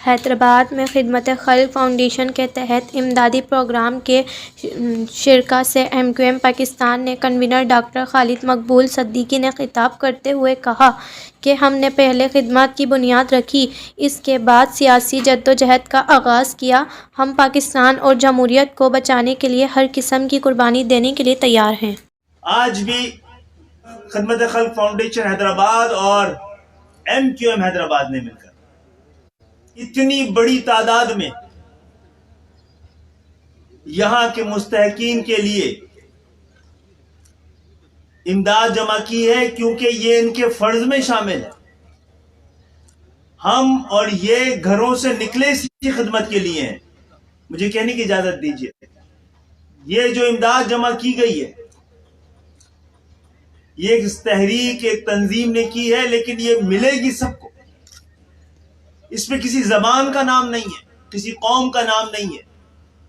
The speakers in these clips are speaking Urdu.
حیدرآباد میں خدمت خلق فاؤنڈیشن کے تحت امدادی پروگرام کے شرکاء سے ایم کیو ایم پاکستان نے کنوینر ڈاکٹر خالد مقبول صدیقی نے خطاب کرتے ہوئے کہا کہ ہم نے پہلے خدمات کی بنیاد رکھی، اس کے بعد سیاسی جدوجہد کا آغاز کیا۔ ہم پاکستان اور جمہوریت کو بچانے کے لیے ہر قسم کی قربانی دینے کے لیے تیار ہیں۔ آج بھی خدمت خلق فاؤنڈیشن حیدرآباد اور ایم کیو ایم حیدرآباد نے مل کر اتنی بڑی تعداد میں یہاں کے مستحقین کے لیے امداد جمع کی ہے، کیونکہ یہ ان کے فرض میں شامل ہے۔ ہم اور یہ گھروں سے نکلے اسی خدمت کے لیے ہیں۔ مجھے کہنے کی اجازت دیجیے، یہ جو امداد جمع کی گئی ہے یہ ایک تحریک، ایک تنظیم نے کی ہے، لیکن یہ ملے گی سب کو۔ اس پہ کسی زبان کا نام نہیں ہے، کسی قوم کا نام نہیں ہے،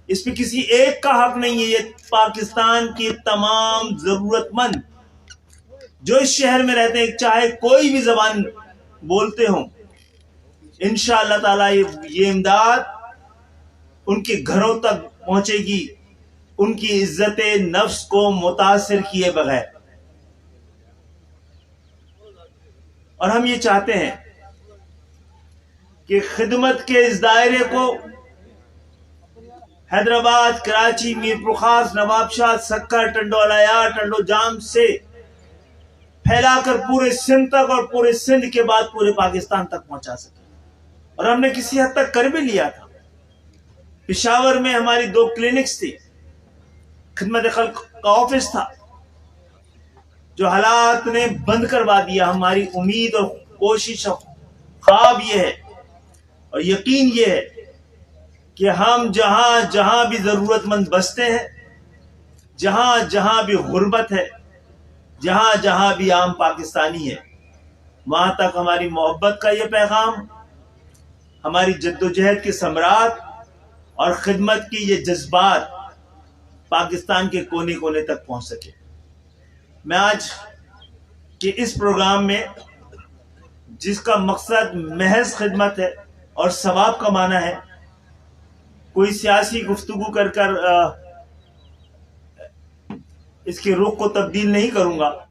اس پہ کسی ایک کا حق نہیں ہے۔ یہ پاکستان کی تمام ضرورت مند جو اس شہر میں رہتے ہیں، چاہے کوئی بھی زبان بولتے ہوں، انشاءاللہ تعالی یہ امداد ان کے گھروں تک پہنچے گی، ان کی عزت نفس کو متاثر کیے بغیر۔ اور ہم یہ چاہتے ہیں کہ خدمت کے اس دائرے کو حیدرآباد، کراچی، میرپور خاص، نواب شاہ، سکر، ٹنڈو الیار، ٹنڈو جام سے پھیلا کر پورے سندھ تک اور پورے سندھ کے بعد پورے پاکستان تک پہنچا سکے۔ اور ہم نے کسی حد تک کر بھی لیا تھا۔ پشاور میں ہماری 2 کلینکس تھی، خدمت خلق کا آفس تھا، جو حالات نے بند کروا دیا۔ ہماری امید اور کوشش اور خواب یہ ہے اور یقین یہ ہے کہ ہم جہاں جہاں بھی ضرورت مند بستے ہیں، جہاں جہاں بھی غربت ہے، جہاں جہاں بھی عام پاکستانی ہے، وہاں تک ہماری محبت کا یہ پیغام، ہماری جدوجہد کے ثمرات اور خدمت کی یہ جذبات پاکستان کے کونے کونے تک پہنچ سکے۔ میں آج کے اس پروگرام میں، جس کا مقصد محض خدمت ہے اور ثواب کمانا ہے، کوئی سیاسی گفتگو کر اس کے رخ کو تبدیل نہیں کروں گا۔